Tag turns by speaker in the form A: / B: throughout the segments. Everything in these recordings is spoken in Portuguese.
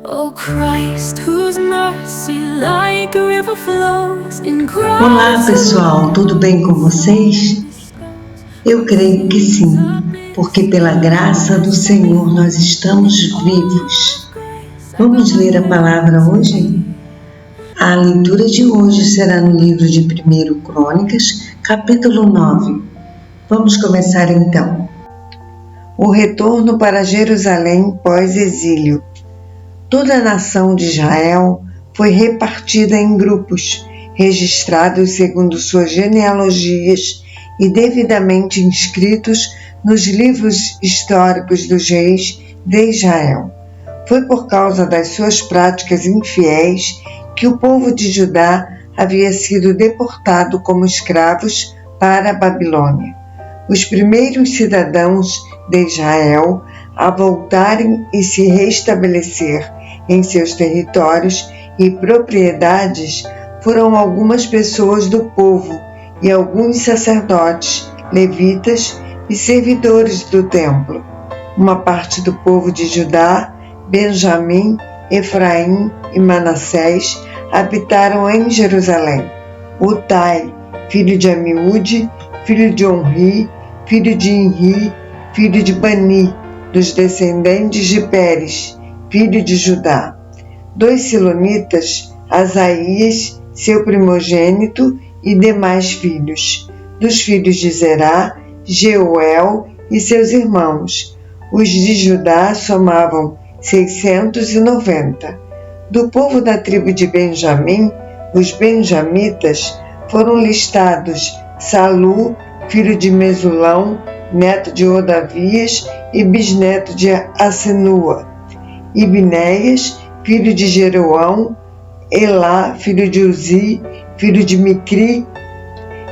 A: O Christ, whose mercy like a river flows in Christ.
B: Olá pessoal, tudo bem com vocês? Eu creio que sim, porque pela graça do Senhor nós estamos vivos. Vamos ler a palavra hoje? A leitura de hoje será no livro de 1 Crônicas, capítulo 9. Vamos começar então. O retorno para Jerusalém pós-exílio. Toda a nação de Israel foi repartida em grupos, registrados segundo suas genealogias e devidamente inscritos nos livros históricos dos reis de Israel. Foi por causa das suas práticas infiéis que o povo de Judá havia sido deportado como escravos para a Babilônia. Os primeiros cidadãos de Israel a voltarem e se restabelecer em seus territórios e propriedades foram algumas pessoas do povo e alguns sacerdotes, levitas e servidores do templo. Uma parte do povo de Judá, Benjamim, Efraim e Manassés habitaram em Jerusalém. Utai, filho de Amiúde, filho de Onri, filho de Inri, filho de Bani, dos descendentes de Pérez, filho de Judá. 2 silonitas, Asaías, seu primogênito, e demais filhos. Dos filhos de Zerá, Jeuel e seus irmãos. Os de Judá somavam 690. Do povo da tribo de Benjamim, os benjamitas, foram listados Salu, filho de Mesulão, neto de Odavias e bisneto de Assenua. Ibnéias, filho de Jeroão, Elá, filho de Uzi, filho de Micri,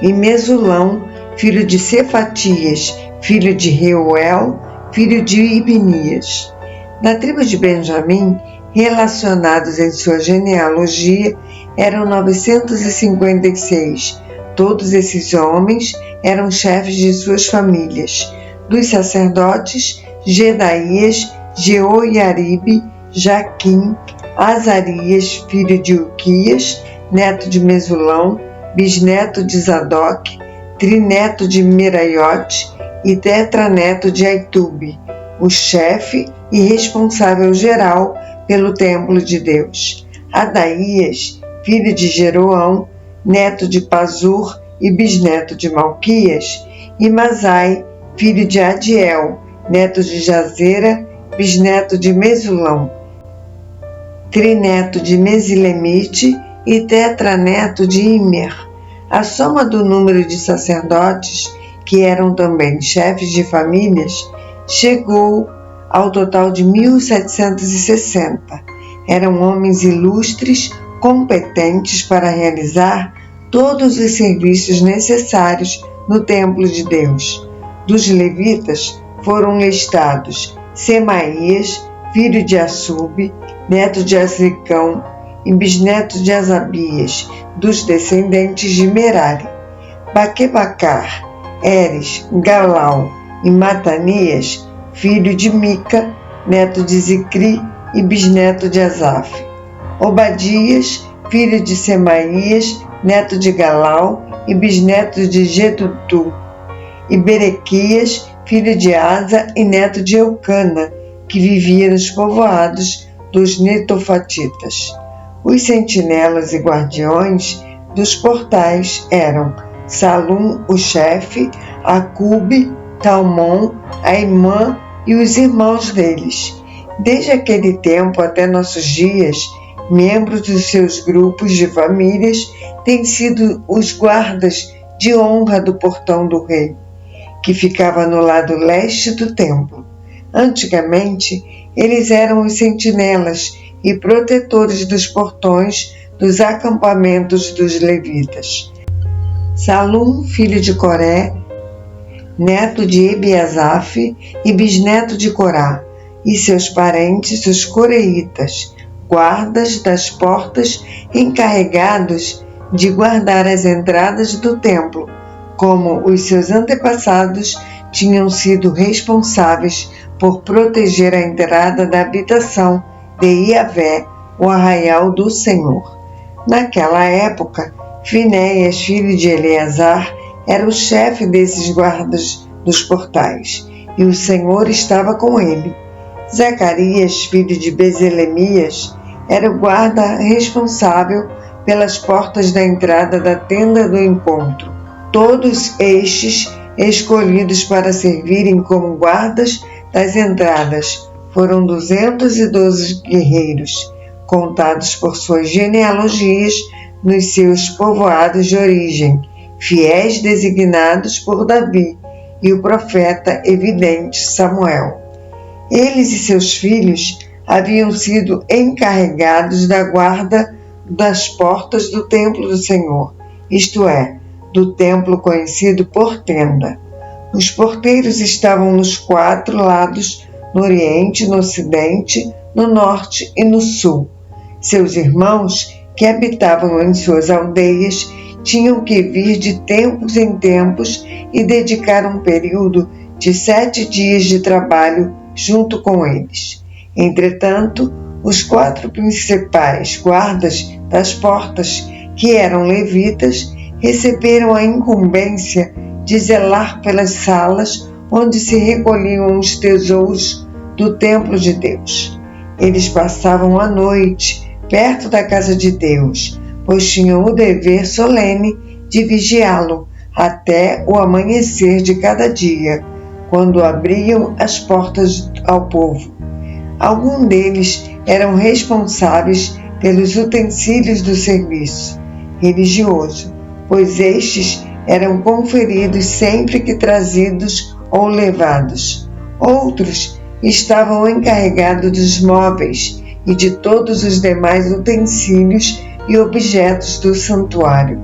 B: e Mesulão, filho de Cefatias, filho de Reuel, filho de Ibnias. Da tribo de Benjamim, relacionados em sua genealogia, eram 956. Todos esses homens eram chefes de suas famílias. Dos sacerdotes, Jedaías, Jeoiaribe, Jaquim, Azarias, filho de Uquias, neto de Mesulão, bisneto de Zadok, trineto de Meraiote e tetraneto de Aitube, o chefe e responsável geral pelo templo de Deus. Adaías, filho de Jeroão, neto de Pazur e bisneto de Malquias, e Masai, filho de Adiel, neto de Jazera, bisneto de Mesulão, trineto de Mesilemite e tetraneto de Imer. A soma do número de sacerdotes, que eram também chefes de famílias, chegou ao total de 1760. Eram homens ilustres, competentes para realizar todos os serviços necessários no templo de Deus. Dos levitas foram listados Semaías, filho de Assub, neto de Azricão e bisneto de Asabias, dos descendentes de Merari. Baquebacar, Eres, Galau e Matanias, filho de Mica, neto de Zicri e bisneto de Asaf. Obadias, filho de Semaías, neto de Galau e bisneto de Jedutu. E Berequias, filho de Asa e neto de Eucana, que vivia nos povoados dos netofatitas. Os sentinelas e guardiões dos portais eram Salum, o chefe, Acube, Talmon, Aimã e os irmãos deles. Desde aquele tempo até nossos dias, membros dos seus grupos de famílias têm sido os guardas de honra do portão do rei, que ficava no lado leste do templo. Antigamente, eles eram os sentinelas e protetores dos portões dos acampamentos dos levitas. Salum, filho de Coré, neto de Ebiasaf e bisneto de Corá, e seus parentes, os coreitas, guardas das portas encarregados de guardar as entradas do templo, como os seus antepassados tinham sido responsáveis por proteger a entrada da habitação de Iavé, o arraial do Senhor. Naquela época, Finéias, filho de Eleazar, era o chefe desses guardas dos portais, e o Senhor estava com ele. Zacarias, filho de Beselemias, era o guarda responsável pelas portas da entrada da tenda do encontro. Todos estes, escolhidos para servirem como guardas das entradas, foram 212 guerreiros, contados por suas genealogias nos seus povoados de origem, fiéis designados por Davi e o profeta evidente Samuel. Eles e seus filhos haviam sido encarregados da guarda das portas do templo do Senhor, isto é, do templo conhecido por tenda. Os porteiros estavam nos 4 lados, no oriente, no ocidente, no norte e no sul. Seus irmãos, que habitavam em suas aldeias, tinham que vir de tempos em tempos e dedicar um período de 7 dias de trabalho junto com eles. Entretanto, os 4 principais guardas das portas, que eram levitas, receberam a incumbência de zelar pelas salas onde se recolhiam os tesouros do templo de Deus. Eles passavam a noite perto da casa de Deus, pois tinham o dever solene de vigiá-lo até o amanhecer de cada dia, quando abriam as portas ao povo. Alguns deles eram responsáveis pelos utensílios do serviço religioso, pois estes eram conferidos sempre que trazidos ou levados. Outros estavam encarregados dos móveis e de todos os demais utensílios e objetos do santuário,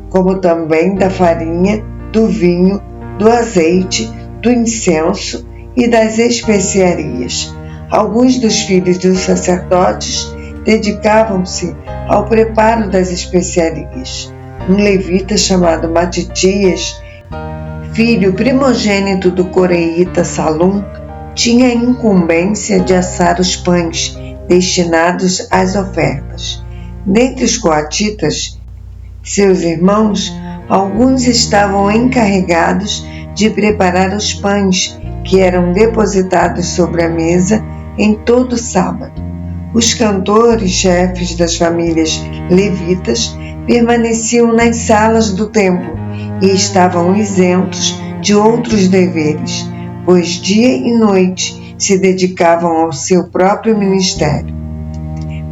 B: como também da farinha, do vinho, do azeite, do incenso e das especiarias. Alguns dos filhos dos sacerdotes dedicavam-se ao preparo das especiarias. Um levita chamado Matitias, filho primogênito do coreíta Salum, tinha a incumbência de assar os pães destinados às ofertas. Dentre os coatitas, seus irmãos, alguns estavam encarregados de preparar os pães que eram depositados sobre a mesa em todo sábado. Os cantores, chefes das famílias levitas, permaneciam nas salas do templo e estavam isentos de outros deveres, pois dia e noite se dedicavam ao seu próprio ministério.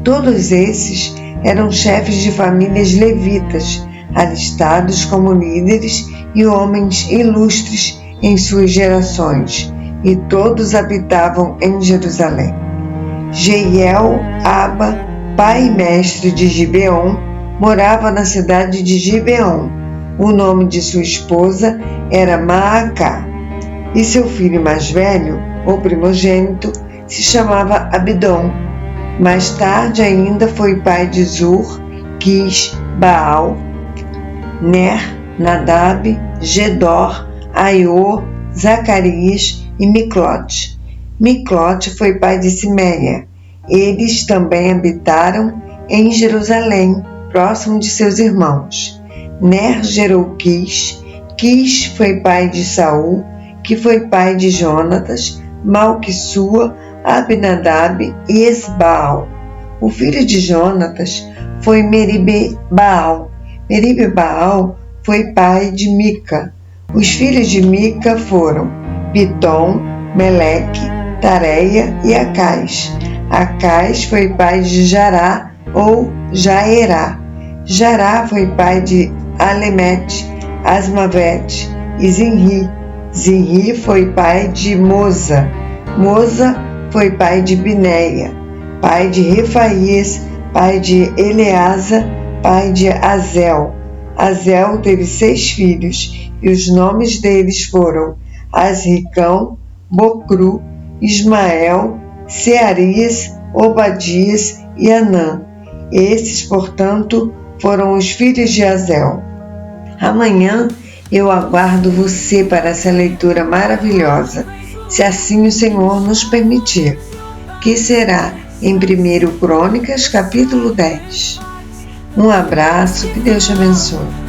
B: Todos esses eram chefes de famílias levitas, alistados como líderes e homens ilustres em suas gerações, e todos habitavam em Jerusalém. Jeiel, Aba, pai e mestre de Gibeon, morava na cidade de Gibeon. O nome de sua esposa era Maacá, e seu filho mais velho, o primogênito, se chamava Abidom. Mais tarde ainda foi pai de Zur, Quis, Baal, Ner, Nadab, Gedor, Aiô, Zacarias e Miclote. Miclote foi pai de Simeia. Eles também habitaram em Jerusalém, próximo de seus irmãos. Ner gerou Quis. Quis foi pai de Saul, que foi pai de Jonatas, Malquissua, Abinadab e Esbaal. O filho de Jonatas foi Meribe-Baal. Meribe-Baal foi pai de Mica. Os filhos de Mica foram Pitom, Meleque, Tareia e Acais. Acais foi pai de Jará ou Jaerá. Jará foi pai de Alemete, Asmavete e Zinri. Zinri foi pai de Moza. Moza foi pai de Bineia, pai de Refaías, pai de Eleasa, pai de Azel. Azel teve 6 filhos, e os nomes deles foram Asricão, Bocru, Ismael, Searias, Obadias e Anã. Esses, portanto, foram os filhos de Azel. Amanhã eu aguardo você para essa leitura maravilhosa, se assim o Senhor nos permitir, que será em 1 Crônicas, capítulo 10. Um abraço, que Deus te abençoe.